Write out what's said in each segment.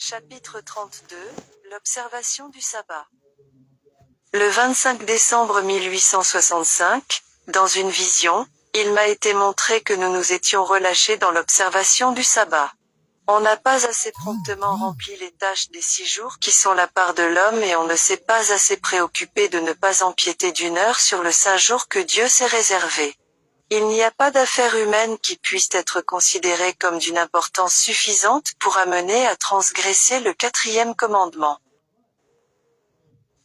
Chapitre 32, l'observation du sabbat. Le 25 décembre 1865, dans une vision, il m'a été montré que nous nous étions relâchés dans l'observation du sabbat. On n'a pas assez promptement rempli les tâches des 6 jours qui sont la part de l'homme et on ne s'est pas assez préoccupé de ne pas empiéter d'une heure sur le saint jour que Dieu s'est réservé. Il n'y a pas d'affaire humaine qui puisse être considérée comme d'une importance suffisante pour amener à transgresser le 4e commandement.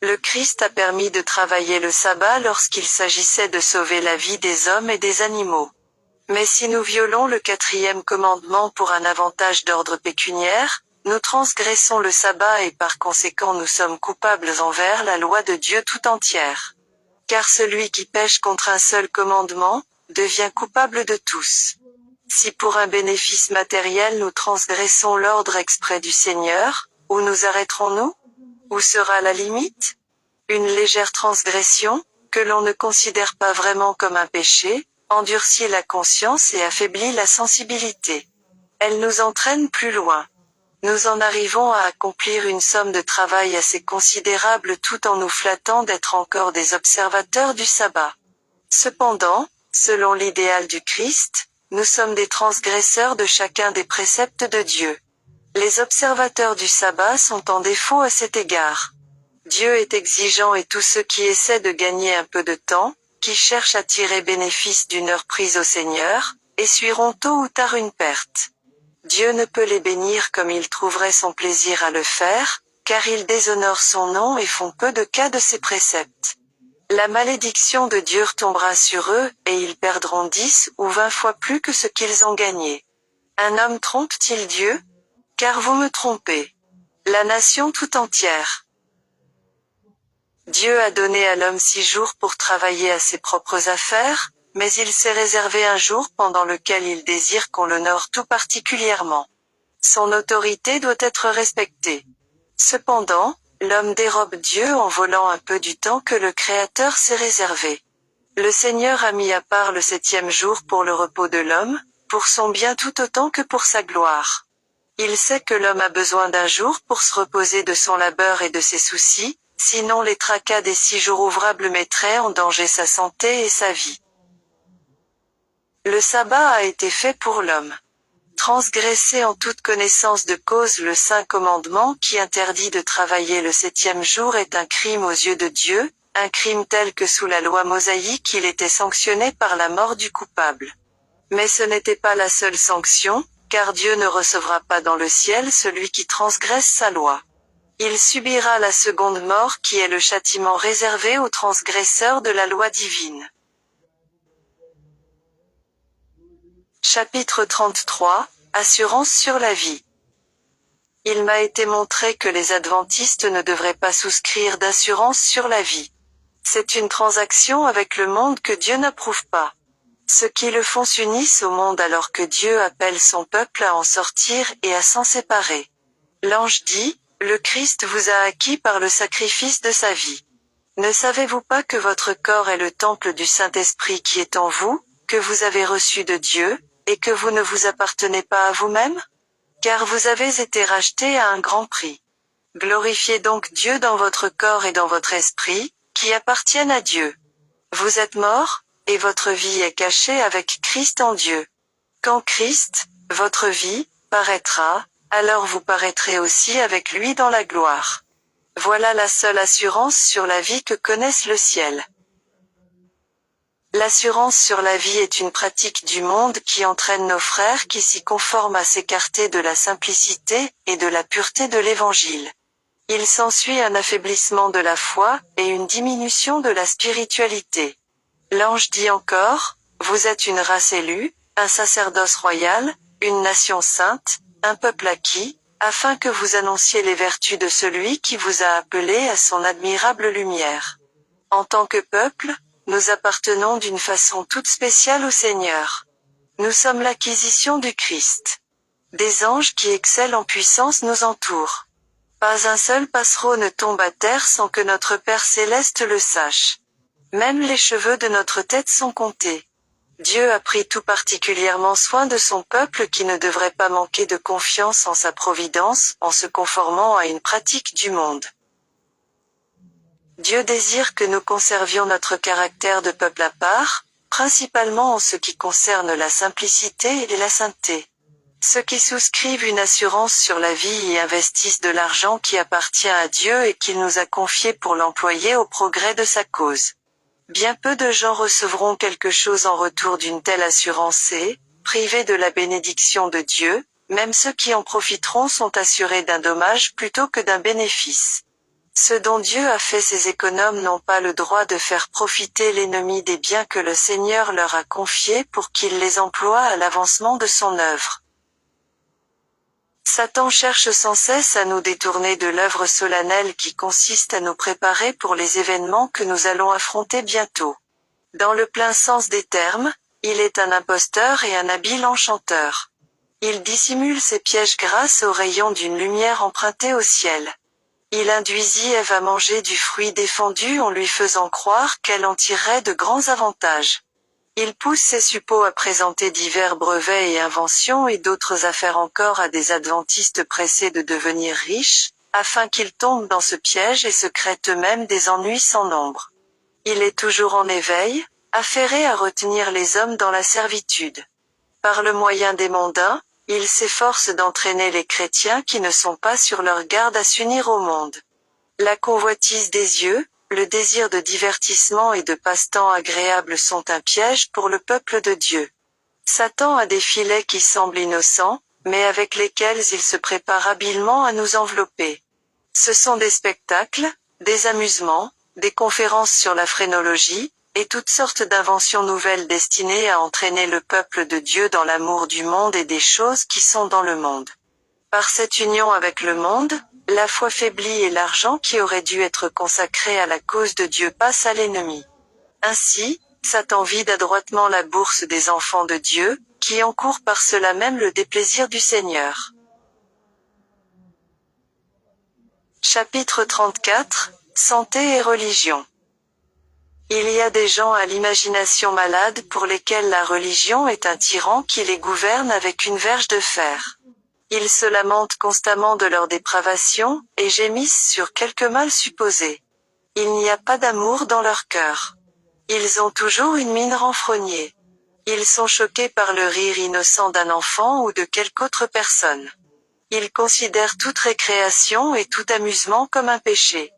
Le Christ a permis de travailler le sabbat lorsqu'il s'agissait de sauver la vie des hommes et des animaux. Mais si nous violons le 4e commandement pour un avantage d'ordre pécuniaire, nous transgressons le sabbat et par conséquent nous sommes coupables envers la loi de Dieu tout entière. Car celui qui pêche contre un seul commandement, devient coupable de tous. Si pour un bénéfice matériel nous transgressons l'ordre exprès du Seigneur, où nous arrêterons-nous? Où sera la limite? Une légère transgression, que l'on ne considère pas vraiment comme un péché, endurcit la conscience et affaiblit la sensibilité. Elle nous entraîne plus loin. Nous en arrivons à accomplir une somme de travail assez considérable tout en nous flattant d'être encore des observateurs du sabbat. Cependant, selon l'idéal du Christ, nous sommes des transgresseurs de chacun des préceptes de Dieu. Les observateurs du sabbat sont en défaut à cet égard. Dieu est exigeant et tous ceux qui essaient de gagner un peu de temps, qui cherchent à tirer bénéfice d'une heure prise au Seigneur, essuieront tôt ou tard une perte. Dieu ne peut les bénir comme il trouverait son plaisir à le faire, car ils déshonorent son nom et font peu de cas de ses préceptes. La malédiction de Dieu retombera sur eux, et ils perdront 10 ou 20 fois plus que ce qu'ils ont gagné. Un homme trompe-t-il Dieu? Car vous me trompez. La nation tout entière. Dieu a donné à l'homme 6 jours pour travailler à ses propres affaires, mais il s'est réservé un jour pendant lequel il désire qu'on l'honore tout particulièrement. Son autorité doit être respectée. Cependant, l'homme dérobe Dieu en volant un peu du temps que le Créateur s'est réservé. Le Seigneur a mis à part le 7e jour pour le repos de l'homme, pour son bien tout autant que pour sa gloire. Il sait que l'homme a besoin d'un jour pour se reposer de son labeur et de ses soucis, sinon les tracas des 6 jours ouvrables mettraient en danger sa santé et sa vie. Le sabbat a été fait pour l'homme. Transgresser en toute connaissance de cause le saint commandement qui interdit de travailler le 7e jour est un crime aux yeux de Dieu, un crime tel que sous la loi mosaïque il était sanctionné par la mort du coupable. Mais ce n'était pas la seule sanction, car Dieu ne recevra pas dans le ciel celui qui transgresse sa loi. Il subira la seconde mort qui est le châtiment réservé aux transgresseurs de la loi divine. Chapitre 33, Assurance sur la vie. Il m'a été montré que les adventistes ne devraient pas souscrire d'assurance sur la vie. C'est une transaction avec le monde que Dieu n'approuve pas. Ceux qui le font s'unissent au monde alors que Dieu appelle son peuple à en sortir et à s'en séparer. L'ange dit, le Christ vous a acquis par le sacrifice de sa vie. Ne savez-vous pas que votre corps est le temple du Saint-Esprit qui est en vous, que vous avez reçu de Dieu, et que vous ne vous appartenez pas à vous-même? Car vous avez été rachetés à un grand prix. Glorifiez donc Dieu dans votre corps et dans votre esprit, qui appartiennent à Dieu. Vous êtes morts, et votre vie est cachée avec Christ en Dieu. Quand Christ, votre vie, paraîtra, alors vous paraîtrez aussi avec lui dans la gloire. Voilà la seule assurance sur la vie que connaisse le ciel. L'assurance sur la vie est une pratique du monde qui entraîne nos frères qui s'y conforment à s'écarter de la simplicité et de la pureté de l'Évangile. Il s'ensuit un affaiblissement de la foi et une diminution de la spiritualité. L'ange dit encore, vous êtes une race élue, un sacerdoce royal, une nation sainte, un peuple acquis, afin que vous annonciez les vertus de celui qui vous a appelé à son admirable lumière. En tant que peuple, nous appartenons d'une façon toute spéciale au Seigneur. Nous sommes l'acquisition du Christ. Des anges qui excellent en puissance nous entourent. Pas un seul passereau ne tombe à terre sans que notre Père céleste le sache. Même les cheveux de notre tête sont comptés. Dieu a pris tout particulièrement soin de son peuple qui ne devrait pas manquer de confiance en sa providence, en se conformant à une pratique du monde. Dieu désire que nous conservions notre caractère de peuple à part, principalement en ce qui concerne la simplicité et la sainteté. Ceux qui souscrivent une assurance sur la vie y investissent de l'argent qui appartient à Dieu et qu'il nous a confié pour l'employer au progrès de sa cause. Bien peu de gens recevront quelque chose en retour d'une telle assurance et, privés de la bénédiction de Dieu, même ceux qui en profiteront sont assurés d'un dommage plutôt que d'un bénéfice. Ceux dont Dieu a fait ses économes n'ont pas le droit de faire profiter l'ennemi des biens que le Seigneur leur a confiés pour qu'il les emploie à l'avancement de son œuvre. Satan cherche sans cesse à nous détourner de l'œuvre solennelle qui consiste à nous préparer pour les événements que nous allons affronter bientôt. Dans le plein sens des termes, il est un imposteur et un habile enchanteur. Il dissimule ses pièges grâce aux rayons d'une lumière empruntée au ciel. Il induisit Ève à manger du fruit défendu en lui faisant croire qu'elle en tirerait de grands avantages. Il pousse ses suppôts à présenter divers brevets et inventions et d'autres affaires encore à des adventistes pressés de devenir riches, afin qu'ils tombent dans ce piège et se créent eux-mêmes des ennuis sans nombre. Il est toujours en éveil, affairé à retenir les hommes dans la servitude. Par le moyen des mondains, il s'efforce d'entraîner les chrétiens qui ne sont pas sur leur garde à s'unir au monde. La convoitise des yeux, le désir de divertissement et de passe-temps agréables sont un piège pour le peuple de Dieu. Satan a des filets qui semblent innocents, mais avec lesquels il se prépare habilement à nous envelopper. Ce sont des spectacles, des amusements, des conférences sur la phrénologie, et toutes sortes d'inventions nouvelles destinées à entraîner le peuple de Dieu dans l'amour du monde et des choses qui sont dans le monde. Par cette union avec le monde, la foi faiblit et l'argent qui aurait dû être consacré à la cause de Dieu passe à l'ennemi. Ainsi, Satan vide adroitement la bourse des enfants de Dieu, qui encourent par cela même le déplaisir du Seigneur. Chapitre 34, Santé et religion. Il y a des gens à l'imagination malade pour lesquels la religion est un tyran qui les gouverne avec une verge de fer. Ils se lamentent constamment de leur dépravation, et gémissent sur quelque mal supposé. Il n'y a pas d'amour dans leur cœur. Ils ont toujours une mine renfrognée. Ils sont choqués par le rire innocent d'un enfant ou de quelque autre personne. Ils considèrent toute récréation et tout amusement comme un péché.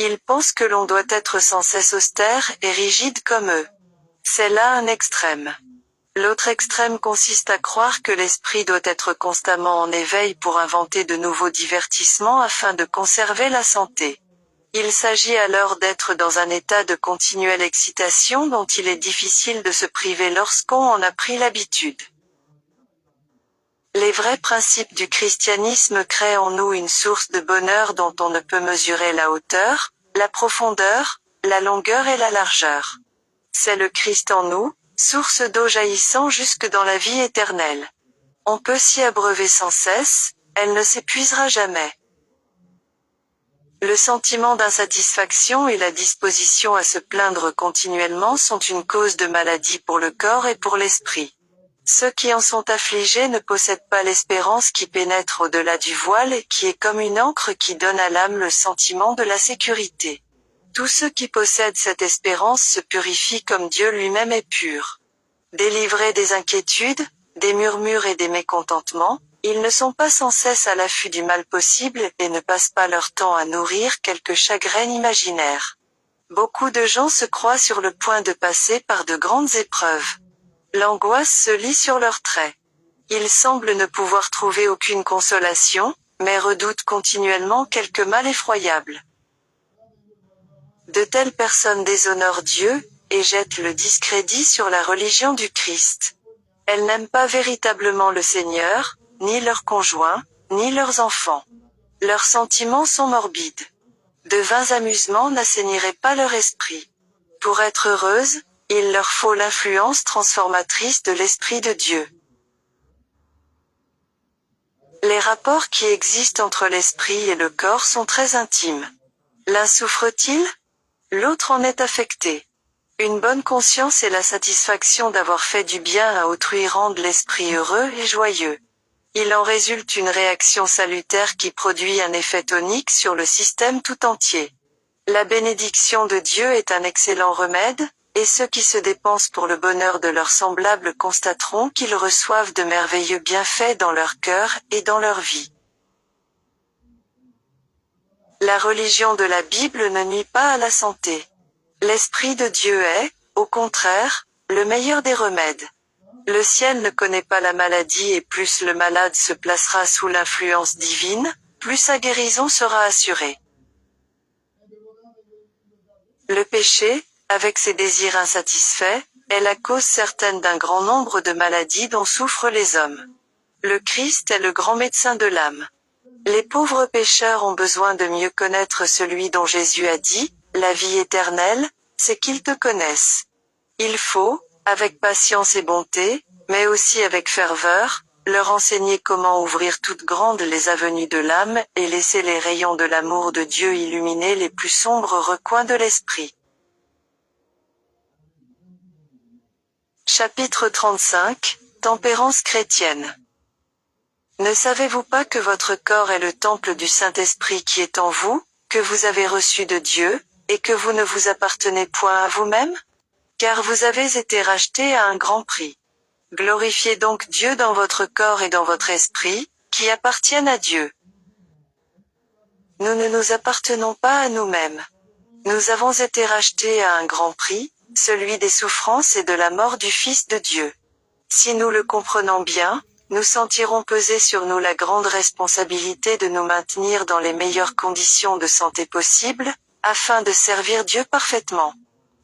Ils pensent que l'on doit être sans cesse austère et rigide comme eux. C'est là un extrême. L'autre extrême consiste à croire que l'esprit doit être constamment en éveil pour inventer de nouveaux divertissements afin de conserver la santé. Il s'agit alors d'être dans un état de continuelle excitation dont il est difficile de se priver lorsqu'on en a pris l'habitude. Les vrais principes du christianisme créent en nous une source de bonheur dont on ne peut mesurer la hauteur, la profondeur, la longueur et la largeur. C'est le Christ en nous, source d'eau jaillissant jusque dans la vie éternelle. On peut s'y abreuver sans cesse, elle ne s'épuisera jamais. Le sentiment d'insatisfaction et la disposition à se plaindre continuellement sont une cause de maladie pour le corps et pour l'esprit. Ceux qui en sont affligés ne possèdent pas l'espérance qui pénètre au-delà du voile et qui est comme une encre qui donne à l'âme le sentiment de la sécurité. Tous ceux qui possèdent cette espérance se purifient comme Dieu lui-même est pur. Délivrés des inquiétudes, des murmures et des mécontentements, ils ne sont pas sans cesse à l'affût du mal possible et ne passent pas leur temps à nourrir quelque chagrin imaginaire. Beaucoup de gens se croient sur le point de passer par de grandes épreuves. L'angoisse se lit sur leurs traits. Ils semblent ne pouvoir trouver aucune consolation, mais redoutent continuellement quelque mal effroyable. De telles personnes déshonorent Dieu, et jettent le discrédit sur la religion du Christ. Elles n'aiment pas véritablement le Seigneur, ni leurs conjoints, ni leurs enfants. Leurs sentiments sont morbides. De vains amusements n'assainiraient pas leur esprit. Pour être heureuses, il leur faut l'influence transformatrice de l'Esprit de Dieu. Les rapports qui existent entre l'esprit et le corps sont très intimes. L'un souffre-t-il? L'autre en est affecté. Une bonne conscience et la satisfaction d'avoir fait du bien à autrui rendent l'esprit heureux et joyeux. Il en résulte une réaction salutaire qui produit un effet tonique sur le système tout entier. La bénédiction de Dieu est un excellent remède, et ceux qui se dépensent pour le bonheur de leurs semblables constateront qu'ils reçoivent de merveilleux bienfaits dans leur cœur et dans leur vie. La religion de la Bible ne nuit pas à la santé. L'Esprit de Dieu est, au contraire, le meilleur des remèdes. Le ciel ne connaît pas la maladie et plus le malade se placera sous l'influence divine, plus sa guérison sera assurée. Le péché, avec ses désirs insatisfaits, est la cause certaine d'un grand nombre de maladies dont souffrent les hommes. Le Christ est le grand médecin de l'âme. Les pauvres pécheurs ont besoin de mieux connaître celui dont Jésus a dit, « La vie éternelle, c'est qu'ils te connaissent ». Il faut, avec patience et bonté, mais aussi avec ferveur, leur enseigner comment ouvrir toutes grandes les avenues de l'âme et laisser les rayons de l'amour de Dieu illuminer les plus sombres recoins de l'esprit. Chapitre 35, Tempérance chrétienne. Ne savez-vous pas que votre corps est le temple du Saint-Esprit qui est en vous, que vous avez reçu de Dieu, et que vous ne vous appartenez point à vous-même? Car vous avez été rachetés à un grand prix. Glorifiez donc Dieu dans votre corps et dans votre esprit, qui appartiennent à Dieu. Nous ne nous appartenons pas à nous-mêmes. Nous avons été rachetés à un grand prix, celui des souffrances et de la mort du Fils de Dieu. Si nous le comprenons bien, nous sentirons peser sur nous la grande responsabilité de nous maintenir dans les meilleures conditions de santé possibles, afin de servir Dieu parfaitement.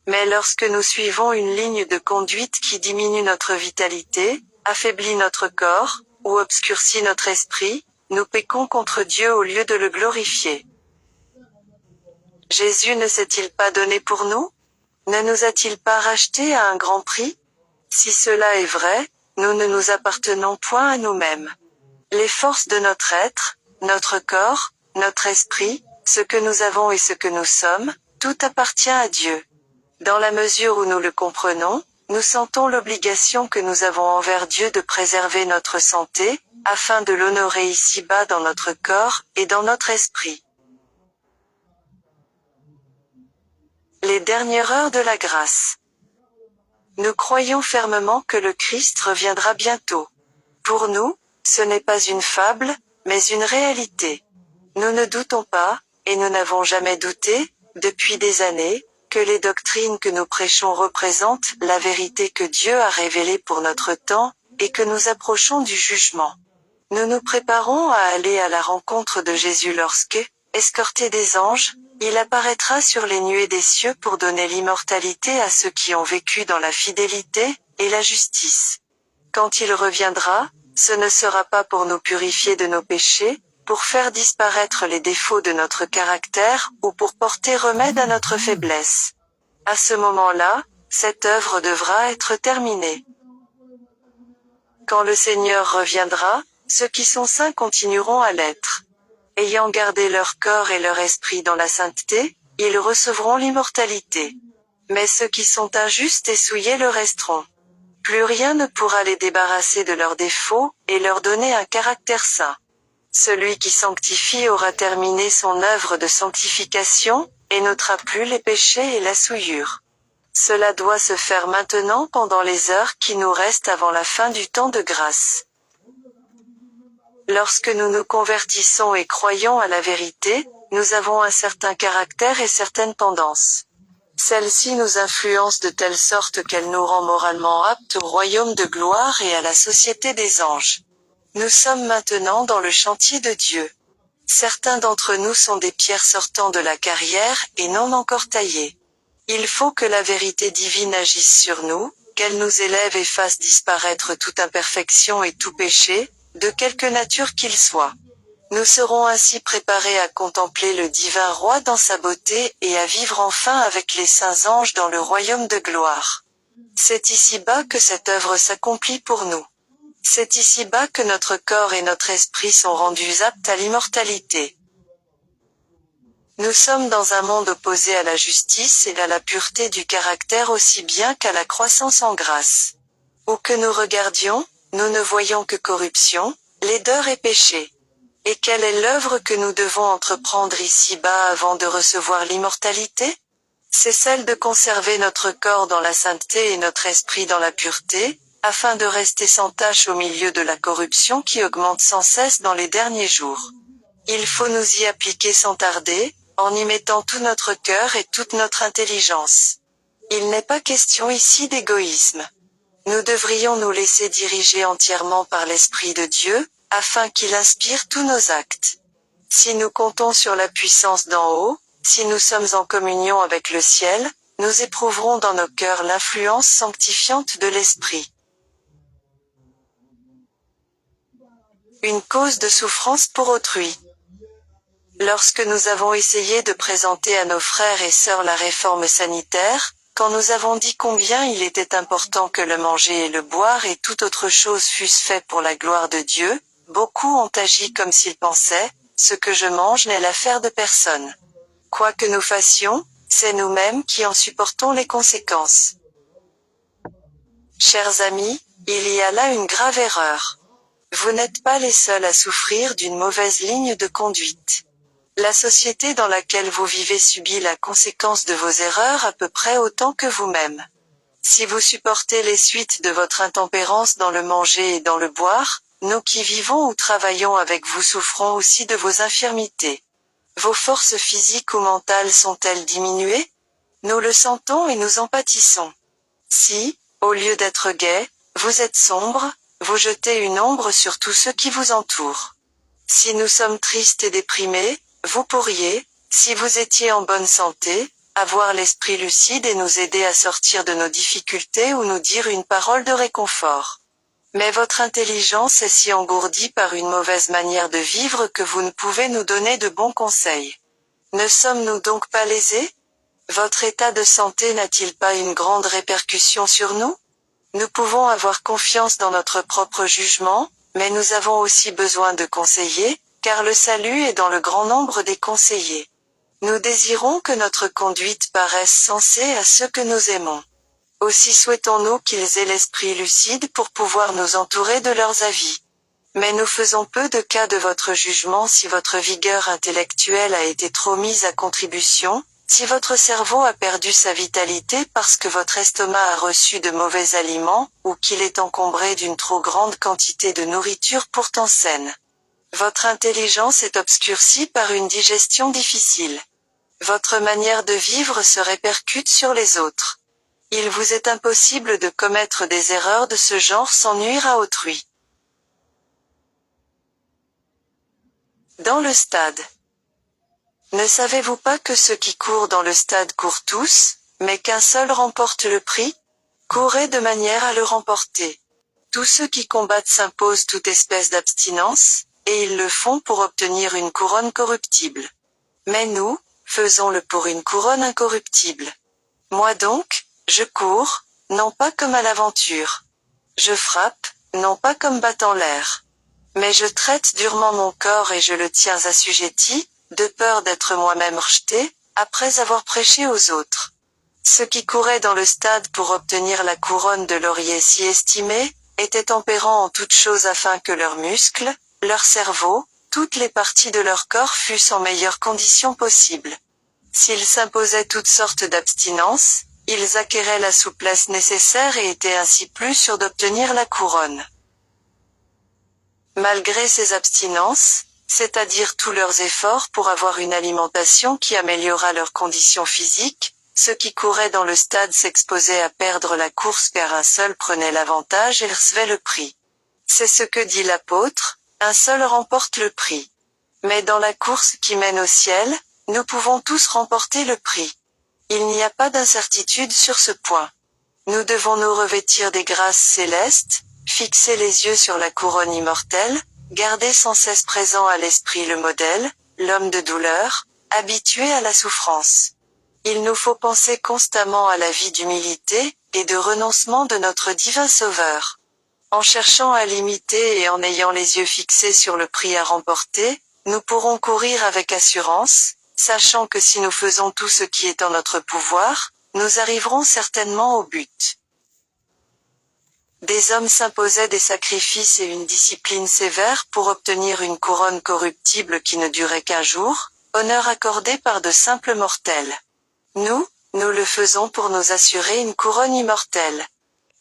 Mais lorsque nous suivons une ligne de conduite qui diminue notre vitalité, affaiblit notre corps, ou obscurcit notre esprit, nous péchons contre Dieu au lieu de le glorifier. Jésus ne s'est-il pas donné pour nous? Ne nous a-t-il pas rachetés à un grand prix? Si cela est vrai, nous ne nous appartenons point à nous-mêmes. Les forces de notre être, notre corps, notre esprit, ce que nous avons et ce que nous sommes, tout appartient à Dieu. Dans la mesure où nous le comprenons, nous sentons l'obligation que nous avons envers Dieu de préserver notre santé, afin de l'honorer ici-bas dans notre corps et dans notre esprit. Les dernières heures de la grâce. Nous croyons fermement que le Christ reviendra bientôt. Pour nous, ce n'est pas une fable, mais une réalité. Nous ne doutons pas, et nous n'avons jamais douté, depuis des années, que les doctrines que nous prêchons représentent la vérité que Dieu a révélée pour notre temps, et que nous approchons du jugement. Nous nous préparons à aller à la rencontre de Jésus lorsque, escorté des anges, il apparaîtra sur les nuées des cieux pour donner l'immortalité à ceux qui ont vécu dans la fidélité et la justice. Quand il reviendra, ce ne sera pas pour nous purifier de nos péchés, pour faire disparaître les défauts de notre caractère ou pour porter remède à notre faiblesse. À ce moment-là, cette œuvre devra être terminée. Quand le Seigneur reviendra, ceux qui sont saints continueront à l'être. Ayant gardé leur corps et leur esprit dans la sainteté, ils recevront l'immortalité. Mais ceux qui sont injustes et souillés le resteront. Plus rien ne pourra les débarrasser de leurs défauts, et leur donner un caractère saint. Celui qui sanctifie aura terminé son œuvre de sanctification, et n'ôtera plus les péchés et la souillure. Cela doit se faire maintenant pendant les heures qui nous restent avant la fin du temps de grâce. Lorsque nous nous convertissons et croyons à la vérité, nous avons un certain caractère et certaines tendances. Celle-ci nous influence de telle sorte qu'elle nous rend moralement aptes au royaume de gloire et à la société des anges. Nous sommes maintenant dans le chantier de Dieu. Certains d'entre nous sont des pierres sortant de la carrière et non encore taillées. Il faut que la vérité divine agisse sur nous, qu'elle nous élève et fasse disparaître toute imperfection et tout péché, de quelque nature qu'il soit. Nous serons ainsi préparés à contempler le divin roi dans sa beauté et à vivre enfin avec les saints anges dans le royaume de gloire. C'est ici-bas que cette œuvre s'accomplit pour nous. C'est ici-bas que notre corps et notre esprit sont rendus aptes à l'immortalité. Nous sommes dans un monde opposé à la justice et à la pureté du caractère aussi bien qu'à la croissance en grâce. Où que nous regardions, nous ne voyons que corruption, laideur et péché. Et quelle est l'œuvre que nous devons entreprendre ici-bas avant de recevoir l'immortalité? C'est celle de conserver notre corps dans la sainteté et notre esprit dans la pureté, afin de rester sans tache au milieu de la corruption qui augmente sans cesse dans les derniers jours. Il faut nous y appliquer sans tarder, en y mettant tout notre cœur et toute notre intelligence. Il n'est pas question ici d'égoïsme. Nous devrions nous laisser diriger entièrement par l'Esprit de Dieu, afin qu'il inspire tous nos actes. Si nous comptons sur la puissance d'en haut, si nous sommes en communion avec le ciel, nous éprouverons dans nos cœurs l'influence sanctifiante de l'Esprit. Une cause de souffrance pour autrui. Lorsque nous avons essayé de présenter à nos frères et sœurs la réforme sanitaire, quand nous avons dit combien il était important que le manger et le boire et toute autre chose fussent faits pour la gloire de Dieu, beaucoup ont agi comme s'ils pensaient, ce que je mange n'est l'affaire de personne. Quoi que nous fassions, c'est nous-mêmes qui en supportons les conséquences. Chers amis, il y a là une grave erreur. Vous n'êtes pas les seuls à souffrir d'une mauvaise ligne de conduite. La société dans laquelle vous vivez subit la conséquence de vos erreurs à peu près autant que vous-même. Si vous supportez les suites de votre intempérance dans le manger et dans le boire, nous qui vivons ou travaillons avec vous souffrons aussi de vos infirmités. Vos forces physiques ou mentales sont-elles diminuées? Nous le sentons et nous en pâtissons. Si, au lieu d'être gai, vous êtes sombre, vous jetez une ombre sur tous ceux qui vous entourent. Si nous sommes tristes et déprimés, vous pourriez, si vous étiez en bonne santé, avoir l'esprit lucide et nous aider à sortir de nos difficultés ou nous dire une parole de réconfort. Mais votre intelligence est si engourdie par une mauvaise manière de vivre que vous ne pouvez nous donner de bons conseils. Ne sommes-nous donc pas lésés? Votre état de santé n'a-t-il pas une grande répercussion sur nous? Nous pouvons avoir confiance dans notre propre jugement, mais nous avons aussi besoin de conseillers, car le salut est dans le grand nombre des conseillers. Nous désirons que notre conduite paraisse sensée à ceux que nous aimons. Aussi souhaitons-nous qu'ils aient l'esprit lucide pour pouvoir nous entourer de leurs avis. Mais nous faisons peu de cas de votre jugement si votre vigueur intellectuelle a été trop mise à contribution, si votre cerveau a perdu sa vitalité parce que votre estomac a reçu de mauvais aliments, ou qu'il est encombré d'une trop grande quantité de nourriture pourtant saine. Votre intelligence est obscurcie par une digestion difficile. Votre manière de vivre se répercute sur les autres. Il vous est impossible de commettre des erreurs de ce genre sans nuire à autrui. Dans le stade. Ne savez-vous pas que ceux qui courent dans le stade courent tous, mais qu'un seul remporte le prix? Courez de manière à le remporter. Tous ceux qui combattent s'imposent toute espèce d'abstinence, et ils le font pour obtenir une couronne corruptible. Mais nous, faisons-le pour une couronne incorruptible. Moi donc, je cours, non pas comme à l'aventure. Je frappe, non pas comme battant l'air. Mais je traite durement mon corps et je le tiens assujetti, de peur d'être moi-même rejeté, après avoir prêché aux autres. Ceux qui couraient dans le stade pour obtenir la couronne de laurier si estimée, étaient tempérants en toutes choses afin que leurs muscles, leur cerveau, toutes les parties de leur corps fussent en meilleures conditions possibles. S'ils s'imposaient toutes sortes d'abstinences, ils acquéraient la souplesse nécessaire et étaient ainsi plus sûrs d'obtenir la couronne. Malgré ces abstinences, c'est-à-dire tous leurs efforts pour avoir une alimentation qui améliora leurs conditions physiques, ceux qui couraient dans le stade s'exposaient à perdre la course car un seul prenait l'avantage et recevait le prix. C'est ce que dit l'apôtre, un seul remporte le prix. Mais dans la course qui mène au ciel, nous pouvons tous remporter le prix. Il n'y a pas d'incertitude sur ce point. Nous devons nous revêtir des grâces célestes, fixer les yeux sur la couronne immortelle, garder sans cesse présent à l'esprit le modèle, l'homme de douleur, habitué à la souffrance. Il nous faut penser constamment à la vie d'humilité, et de renoncement de notre divin Sauveur. En cherchant à l'imiter et en ayant les yeux fixés sur le prix à remporter, nous pourrons courir avec assurance, sachant que si nous faisons tout ce qui est en notre pouvoir, nous arriverons certainement au but. Des hommes s'imposaient des sacrifices et une discipline sévère pour obtenir une couronne corruptible qui ne durait qu'un jour, honneur accordé par de simples mortels. Nous le faisons pour nous assurer une couronne immortelle.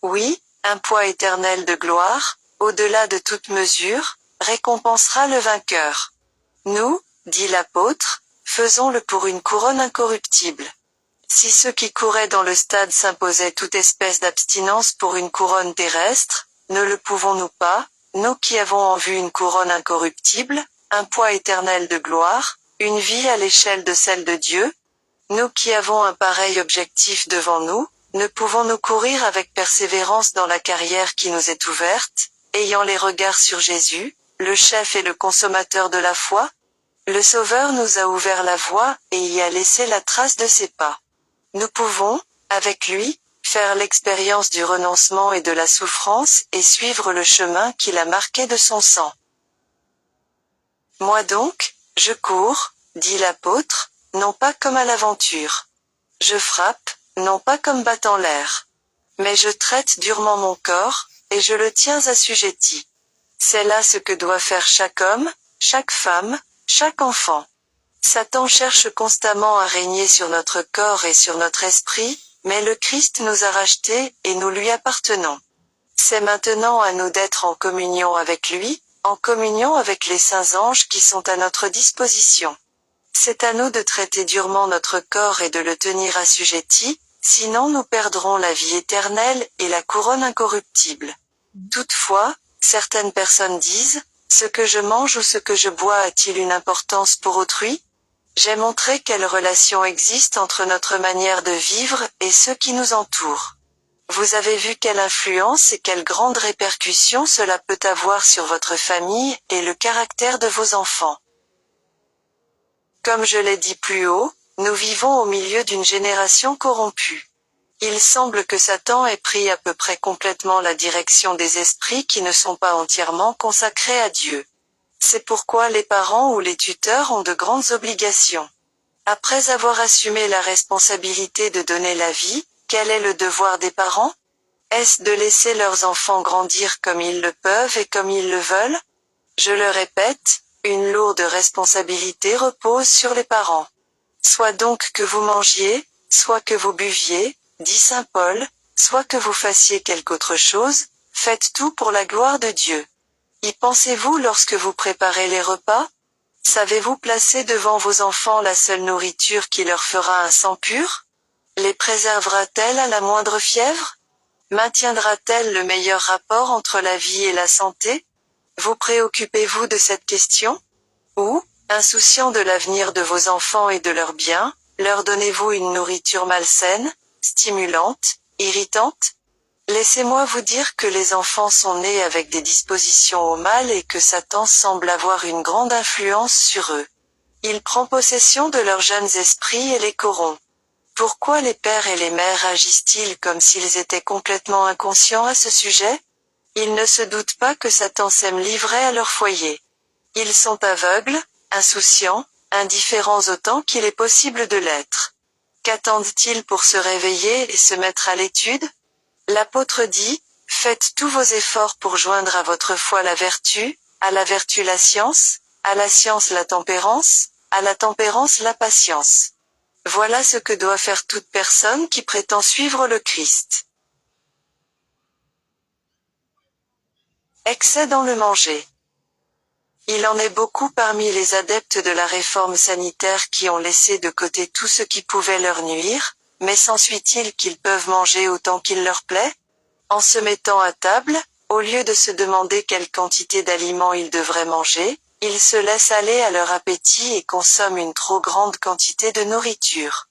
Oui, un poids éternel de gloire, au-delà de toute mesure, récompensera le vainqueur. Nous, dit l'apôtre, faisons-le pour une couronne incorruptible. Si ceux qui couraient dans le stade s'imposaient toute espèce d'abstinence pour une couronne terrestre, ne le pouvons-nous pas, nous qui avons en vue une couronne incorruptible, un poids éternel de gloire, une vie à l'échelle de celle de Dieu? Nous qui avons un pareil objectif devant nous, ne pouvons-nous courir avec persévérance dans la carrière qui nous est ouverte, ayant les regards sur Jésus, le chef et le consommateur de la foi? Le Sauveur nous a ouvert la voie et y a laissé la trace de ses pas. Nous pouvons, avec lui, faire l'expérience du renoncement et de la souffrance et suivre le chemin qu'il a marqué de son sang. Moi donc, je cours, dit l'apôtre, non pas comme à l'aventure. Je frappe, non pas comme battant l'air. Mais je traite durement mon corps, et je le tiens assujetti. C'est là ce que doit faire chaque homme, chaque femme, chaque enfant. Satan cherche constamment à régner sur notre corps et sur notre esprit, mais le Christ nous a rachetés et nous lui appartenons. C'est maintenant à nous d'être en communion avec lui, en communion avec les saints anges qui sont à notre disposition. C'est à nous de traiter durement notre corps et de le tenir assujetti, sinon nous perdrons la vie éternelle et la couronne incorruptible. Toutefois, certaines personnes disent, ce que je mange ou ce que je bois a-t-il une importance pour autrui? J'ai montré quelle relation existe entre notre manière de vivre et ceux qui nous entourent. Vous avez vu quelle influence et quelle grande répercussion cela peut avoir sur votre famille et le caractère de vos enfants. Comme je l'ai dit plus haut, nous vivons au milieu d'une génération corrompue. Il semble que Satan ait pris à peu près complètement la direction des esprits qui ne sont pas entièrement consacrés à Dieu. C'est pourquoi les parents ou les tuteurs ont de grandes obligations. Après avoir assumé la responsabilité de donner la vie, quel est le devoir des parents? Est-ce de laisser leurs enfants grandir comme ils le peuvent et comme ils le veulent? Je le répète, une lourde responsabilité repose sur les parents. Soit donc que vous mangiez, soit que vous buviez, dit saint Paul, soit que vous fassiez quelque autre chose, faites tout pour la gloire de Dieu. Y pensez-vous lorsque vous préparez les repas? Savez-vous placer devant vos enfants la seule nourriture qui leur fera un sang pur? Les préservera-t-elle à la moindre fièvre? Maintiendra-t-elle le meilleur rapport entre la vie et la santé? Vous préoccupez-vous de cette question? Ou, insouciant de l'avenir de vos enfants et de leurs biens, leur donnez-vous une nourriture malsaine, stimulante, irritante? Laissez-moi vous dire que les enfants sont nés avec des dispositions au mal et que Satan semble avoir une grande influence sur eux. Il prend possession de leurs jeunes esprits et les corrompt. Pourquoi les pères et les mères agissent-ils comme s'ils étaient complètement inconscients à ce sujet? Ils ne se doutent pas que Satan s'aime livrer à leur foyer. Ils sont aveugles, insouciants, indifférents autant qu'il est possible de l'être. Qu'attendent-ils pour se réveiller et se mettre à l'étude? L'apôtre dit, faites tous vos efforts pour joindre à votre foi la vertu, à la vertu la science, à la science la tempérance, à la tempérance la patience. Voilà ce que doit faire toute personne qui prétend suivre le Christ. Excès dans le manger. Il en est beaucoup parmi les adeptes de la réforme sanitaire qui ont laissé de côté tout ce qui pouvait leur nuire, mais s'ensuit-il qu'ils peuvent manger autant qu'il leur plaît? En se mettant à table, au lieu de se demander quelle quantité d'aliments ils devraient manger, ils se laissent aller à leur appétit et consomment une trop grande quantité de nourriture.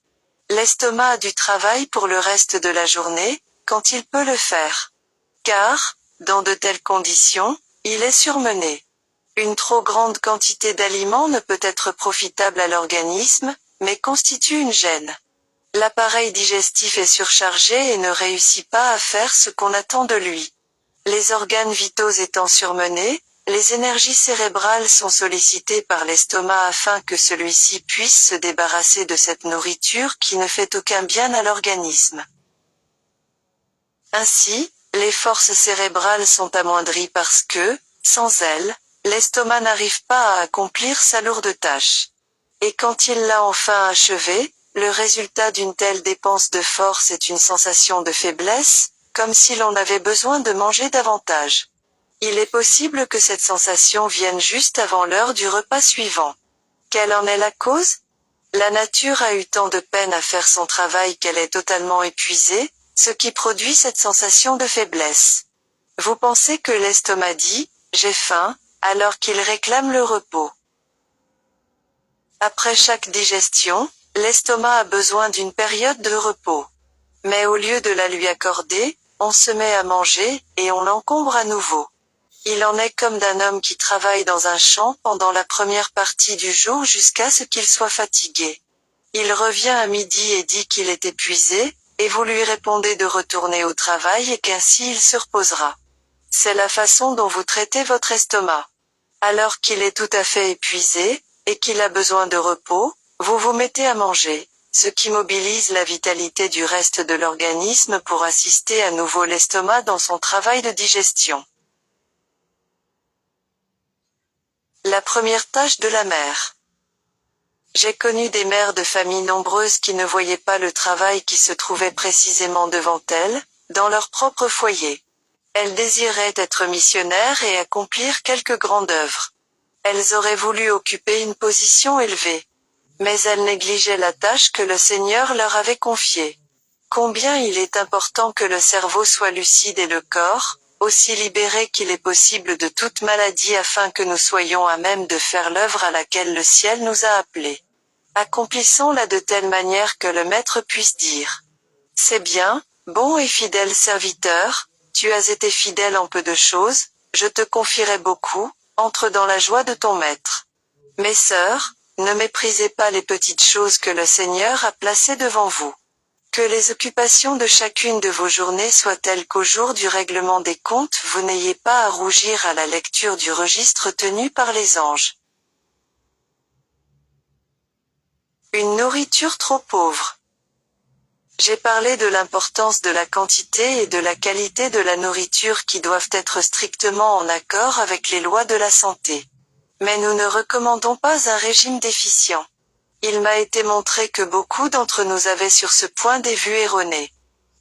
L'estomac a du travail pour le reste de la journée, quand il peut le faire. Car, dans de telles conditions, il est surmené. Une trop grande quantité d'aliments ne peut être profitable à l'organisme, mais constitue une gêne. L'appareil digestif est surchargé et ne réussit pas à faire ce qu'on attend de lui. Les organes vitaux étant surmenés, les énergies cérébrales sont sollicitées par l'estomac afin que celui-ci puisse se débarrasser de cette nourriture qui ne fait aucun bien à l'organisme. Ainsi, les forces cérébrales sont amoindries parce que, sans elles, l'estomac n'arrive pas à accomplir sa lourde tâche. Et quand il l'a enfin achevé, le résultat d'une telle dépense de force est une sensation de faiblesse, comme si l'on avait besoin de manger davantage. Il est possible que cette sensation vienne juste avant l'heure du repas suivant. Quelle en est la cause? La nature a eu tant de peine à faire son travail qu'elle est totalement épuisée, ce qui produit cette sensation de faiblesse. Vous pensez que l'estomac dit « j'ai faim », alors qu'il réclame le repos. Après chaque digestion, l'estomac a besoin d'une période de repos. Mais au lieu de la lui accorder, on se met à manger, et on l'encombre à nouveau. Il en est comme d'un homme qui travaille dans un champ pendant la première partie du jour jusqu'à ce qu'il soit fatigué. Il revient à midi et dit qu'il est épuisé, et vous lui répondez de retourner au travail et qu'ainsi il se reposera. C'est la façon dont vous traitez votre estomac. Alors qu'il est tout à fait épuisé, et qu'il a besoin de repos, vous vous mettez à manger, ce qui mobilise la vitalité du reste de l'organisme pour assister à nouveau l'estomac dans son travail de digestion. La première tâche de la mère. J'ai connu des mères de familles nombreuses qui ne voyaient pas le travail qui se trouvait précisément devant elles, dans leur propre foyer. Elles désiraient être missionnaires et accomplir quelque grande œuvre. Elles auraient voulu occuper une position élevée. Mais elles négligeaient la tâche que le Seigneur leur avait confiée. Combien il est important que le cerveau soit lucide et le corps, aussi libéré qu'il est possible de toute maladie afin que nous soyons à même de faire l'œuvre à laquelle le ciel nous a appelés. Accomplissons-la de telle manière que le Maître puisse dire. C'est bien, bon et fidèle serviteur, tu as été fidèle en peu de choses, je te confierai beaucoup, entre dans la joie de ton Maître. Mes sœurs, ne méprisez pas les petites choses que le Seigneur a placées devant vous. Que les occupations de chacune de vos journées soient telles qu'au jour du règlement des comptes vous n'ayez pas à rougir à la lecture du registre tenu par les anges. Une nourriture trop pauvre. J'ai parlé de l'importance de la quantité et de la qualité de la nourriture qui doivent être strictement en accord avec les lois de la santé. Mais nous ne recommandons pas un régime déficient. Il m'a été montré que beaucoup d'entre nous avaient sur ce point des vues erronées.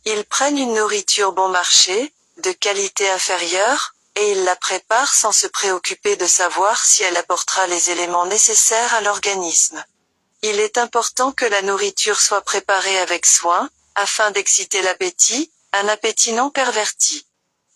Ils prennent une nourriture bon marché, de qualité inférieure, et ils la préparent sans se préoccuper de savoir si elle apportera les éléments nécessaires à l'organisme. Il est important que la nourriture soit préparée avec soin, afin d'exciter l'appétit, un appétit non perverti.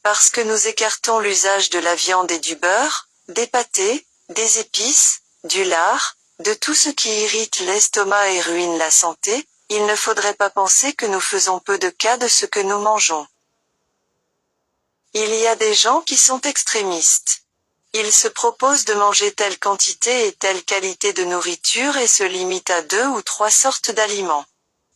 Parce que nous écartons l'usage de la viande et du beurre, des pâtés, des épices, du lard, de tout ce qui irrite l'estomac et ruine la santé, il ne faudrait pas penser que nous faisons peu de cas de ce que nous mangeons. Il y a des gens qui sont extrémistes. Ils se proposent de manger telle quantité et telle qualité de nourriture et se limitent à 2 ou 3 sortes d'aliments.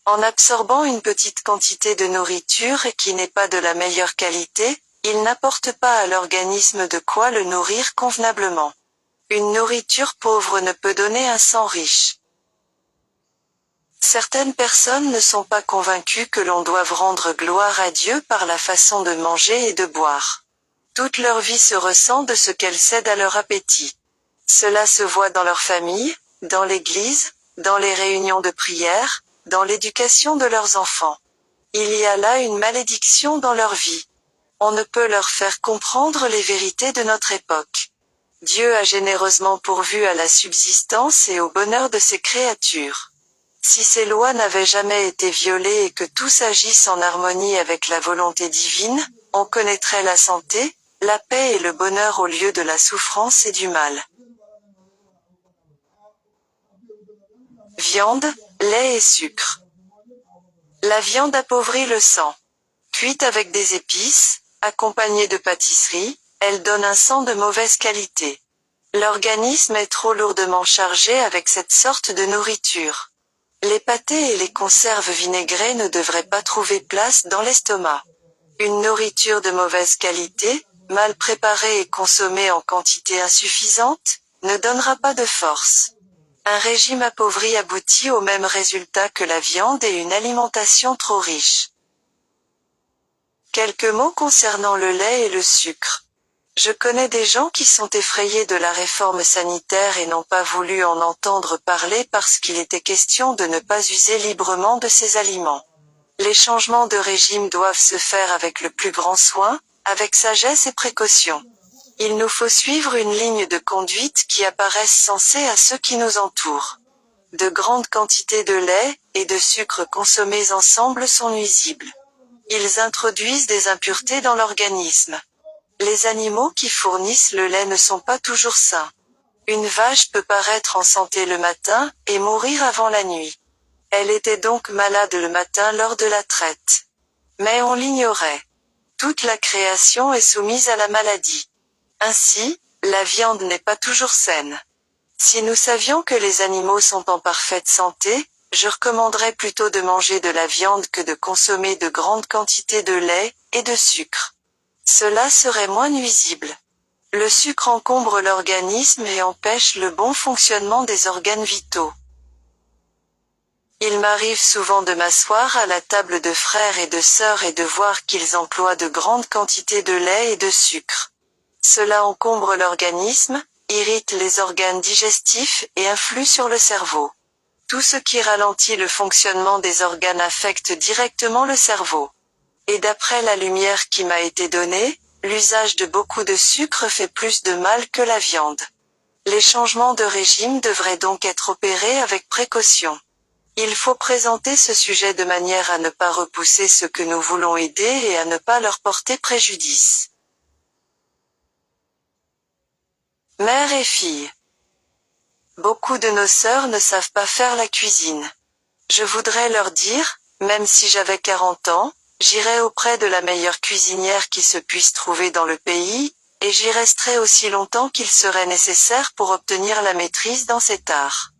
En absorbant une petite quantité de nourriture et qui n'est pas de la meilleure qualité, ils n'apportent pas à l'organisme de quoi le nourrir convenablement. Une nourriture pauvre ne peut donner un sang riche. Certaines personnes ne sont pas convaincues que l'on doive rendre gloire à Dieu par la façon de manger et de boire. Toute leur vie se ressent de ce qu'elles cèdent à leur appétit. Cela se voit dans leur famille, dans l'église, dans les réunions de prière, dans l'éducation de leurs enfants. Il y a là une malédiction dans leur vie. On ne peut leur faire comprendre les vérités de notre époque. Dieu a généreusement pourvu à la subsistance et au bonheur de ses créatures. Si ces lois n'avaient jamais été violées et que tous agissent en harmonie avec la volonté divine, on connaîtrait la santé, la paix et le bonheur au lieu de la souffrance et du mal. Viande, lait et sucre. La viande appauvrit le sang. Cuite avec des épices, accompagnée de pâtisserie, elle donne un sang de mauvaise qualité. L'organisme est trop lourdement chargé avec cette sorte de nourriture. Les pâtés et les conserves vinaigrées ne devraient pas trouver place dans l'estomac. Une nourriture de mauvaise qualité, mal préparé et consommé en quantité insuffisante, ne donnera pas de force. Un régime appauvri aboutit au même résultat que la viande et une alimentation trop riche. Quelques mots concernant le lait et le sucre. Je connais des gens qui sont effrayés de la réforme sanitaire et n'ont pas voulu en entendre parler parce qu'il était question de ne pas user librement de ces aliments. Les changements de régime doivent se faire avec le plus grand soin, avec sagesse et précaution. Il nous faut suivre une ligne de conduite qui apparaisse sensée à ceux qui nous entourent. De grandes quantités de lait et de sucre consommés ensemble sont nuisibles. Ils introduisent des impuretés dans l'organisme. Les animaux qui fournissent le lait ne sont pas toujours sains. Une vache peut paraître en santé le matin et mourir avant la nuit. Elle était donc malade le matin lors de la traite. Mais on l'ignorait. Toute la création est soumise à la maladie. Ainsi, la viande n'est pas toujours saine. Si nous savions que les animaux sont en parfaite santé, je recommanderais plutôt de manger de la viande que de consommer de grandes quantités de lait et de sucre. Cela serait moins nuisible. Le sucre encombre l'organisme et empêche le bon fonctionnement des organes vitaux. Il m'arrive souvent de m'asseoir à la table de frères et de sœurs et de voir qu'ils emploient de grandes quantités de lait et de sucre. Cela encombre l'organisme, irrite les organes digestifs et influe sur le cerveau. Tout ce qui ralentit le fonctionnement des organes affecte directement le cerveau. Et d'après la lumière qui m'a été donnée, l'usage de beaucoup de sucre fait plus de mal que la viande. Les changements de régime devraient donc être opérés avec précaution. Il faut présenter ce sujet de manière à ne pas repousser ceux que nous voulons aider et à ne pas leur porter préjudice. Mère et fille. Beaucoup de nos sœurs ne savent pas faire la cuisine. Je voudrais leur dire, même si j'avais 40 ans, j'irai auprès de la meilleure cuisinière qui se puisse trouver dans le pays, et j'y resterai aussi longtemps qu'il serait nécessaire pour obtenir la maîtrise dans cet art.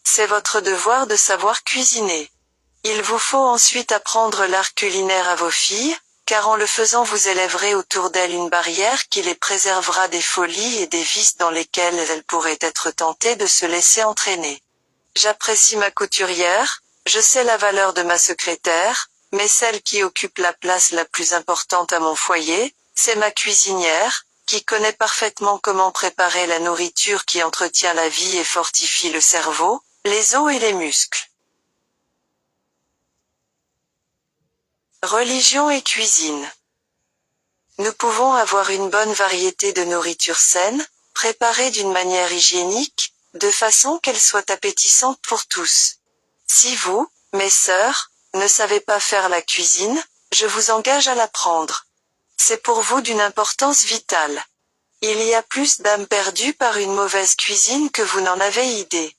C'est votre devoir de savoir cuisiner. Il vous faut ensuite apprendre l'art culinaire à vos filles, car en le faisant vous élèverez autour d'elles une barrière qui les préservera des folies et des vices dans lesquels elles pourraient être tentées de se laisser entraîner. J'apprécie ma couturière, je sais la valeur de ma secrétaire, mais celle qui occupe la place la plus importante à mon foyer, c'est ma cuisinière, qui connaît parfaitement comment préparer la nourriture qui entretient la vie et fortifie le cerveau, les os et les muscles. Religion et cuisine. Nous pouvons avoir une bonne variété de nourriture saine, préparée d'une manière hygiénique, de façon qu'elle soit appétissante pour tous. Si vous, mes sœurs, ne savez pas faire la cuisine, je vous engage à l'apprendre. C'est pour vous d'une importance vitale. Il y a plus d'âmes perdues par une mauvaise cuisine que vous n'en avez idée.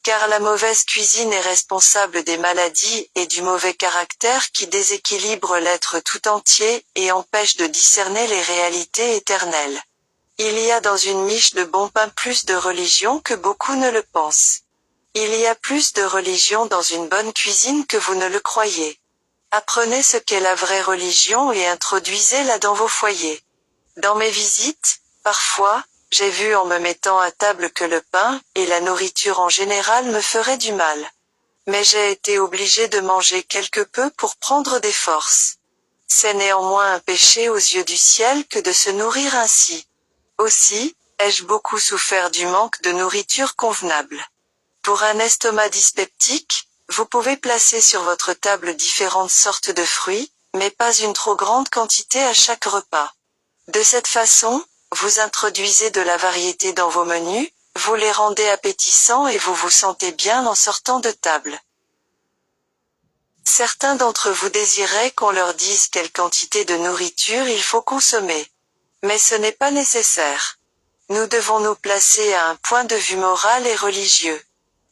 Car la mauvaise cuisine est responsable des maladies et du mauvais caractère qui déséquilibre l'être tout entier et empêche de discerner les réalités éternelles. Il y a dans une miche de bon pain plus de religion que beaucoup ne le pensent. Il y a plus de religion dans une bonne cuisine que vous ne le croyez. Apprenez ce qu'est la vraie religion et introduisez-la dans vos foyers. Dans mes visites, parfois, j'ai vu en me mettant à table que le pain et la nourriture en général me feraient du mal. Mais j'ai été obligé de manger quelque peu pour prendre des forces. C'est néanmoins un péché aux yeux du ciel que de se nourrir ainsi. Aussi, ai-je beaucoup souffert du manque de nourriture convenable. Pour un estomac dyspeptique, vous pouvez placer sur votre table différentes sortes de fruits, mais pas une trop grande quantité à chaque repas. De cette façon, vous introduisez de la variété dans vos menus, vous les rendez appétissants et vous vous sentez bien en sortant de table. Certains d'entre vous désiraient qu'on leur dise quelle quantité de nourriture il faut consommer. Mais ce n'est pas nécessaire. Nous devons nous placer à un point de vue moral et religieux.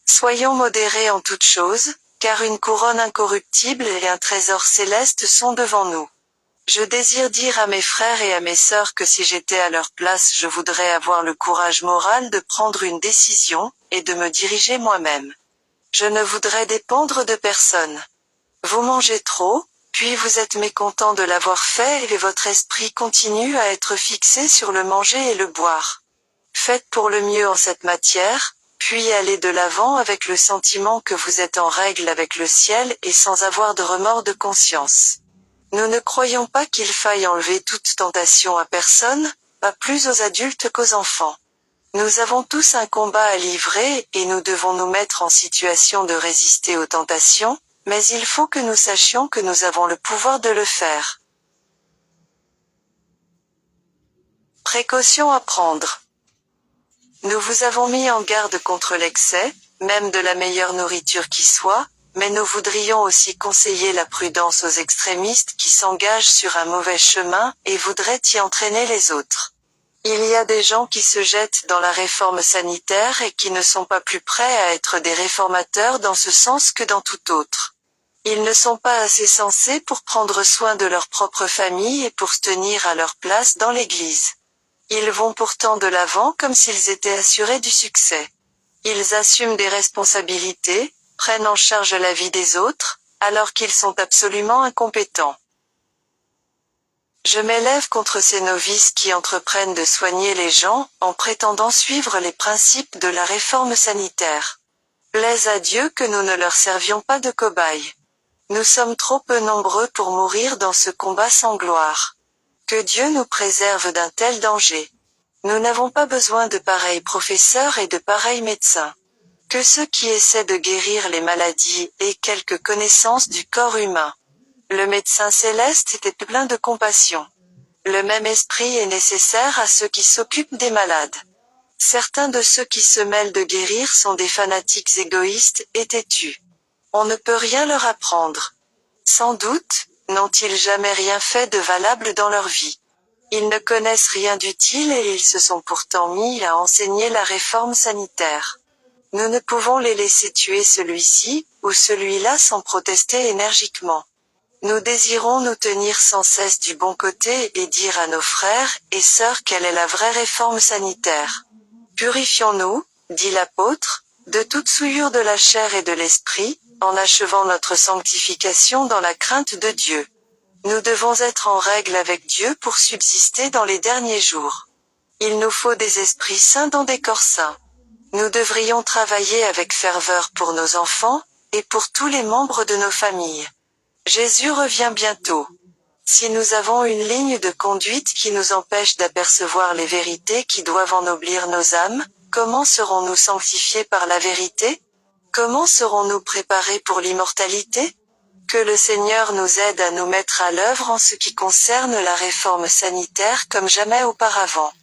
Soyons modérés en toutes choses, car une couronne incorruptible et un trésor céleste sont devant nous. Je désire dire à mes frères et à mes sœurs que si j'étais à leur place je voudrais avoir le courage moral de prendre une décision, et de me diriger moi-même. Je ne voudrais dépendre de personne. Vous mangez trop, Puis vous êtes mécontent de l'avoir fait et votre esprit continue à être fixé sur le manger et le boire. Faites pour le mieux en cette matière, puis allez de l'avant avec le sentiment que vous êtes en règle avec le ciel et sans avoir de remords de conscience. Nous ne croyons pas qu'il faille enlever toute tentation à personne, pas plus aux adultes qu'aux enfants. Nous avons tous un combat à livrer et nous devons nous mettre en situation de résister aux tentations, mais il faut que nous sachions que nous avons le pouvoir de le faire. Précautions à prendre. Nous vous avons mis en garde contre l'excès, même de la meilleure nourriture qui soit, mais nous voudrions aussi conseiller la prudence aux extrémistes qui s'engagent sur un mauvais chemin et voudraient y entraîner les autres. Il y a des gens qui se jettent dans la réforme sanitaire et qui ne sont pas plus prêts à être des réformateurs dans ce sens que dans tout autre. Ils ne sont pas assez sensés pour prendre soin de leur propre famille et pour se tenir à leur place dans l'Église. Ils vont pourtant de l'avant comme s'ils étaient assurés du succès. Ils assument des responsabilités, prennent en charge la vie des autres, alors qu'ils sont absolument incompétents. Je m'élève contre ces novices qui entreprennent de soigner les gens, en prétendant suivre les principes de la réforme sanitaire. Plaise à Dieu que nous ne leur servions pas de cobayes. Nous sommes trop peu nombreux pour mourir dans ce combat sans gloire. Que Dieu nous préserve d'un tel danger. Nous n'avons pas besoin de pareils professeurs et de pareils médecins. Que ceux qui essaient de guérir les maladies aient quelque connaissance du corps humain. Le médecin céleste était plein de compassion. Le même esprit est nécessaire à ceux qui s'occupent des malades. Certains de ceux qui se mêlent de guérir sont des fanatiques égoïstes et têtus. On ne peut rien leur apprendre. Sans doute, n'ont-ils jamais rien fait de valable dans leur vie. Ils ne connaissent rien d'utile et ils se sont pourtant mis à enseigner la réforme sanitaire. Nous ne pouvons les laisser tuer celui-ci, ou celui-là sans protester énergiquement. Nous désirons nous tenir sans cesse du bon côté et dire à nos frères et sœurs quelle est la vraie réforme sanitaire. Purifions-nous, dit l'apôtre, de toute souillure de la chair et de l'esprit, en achevant notre sanctification dans la crainte de Dieu. Nous devons être en règle avec Dieu pour subsister dans les derniers jours. Il nous faut des esprits saints dans des corps saints. Nous devrions travailler avec ferveur pour nos enfants, et pour tous les membres de nos familles. Jésus revient bientôt. Si nous avons une ligne de conduite qui nous empêche d'apercevoir les vérités qui doivent ennoblir nos âmes, comment serons-nous sanctifiés par la vérité? Comment serons-nous préparés pour l'immortalité? Que le Seigneur nous aide à nous mettre à l'œuvre en ce qui concerne la réforme sanitaire comme jamais auparavant.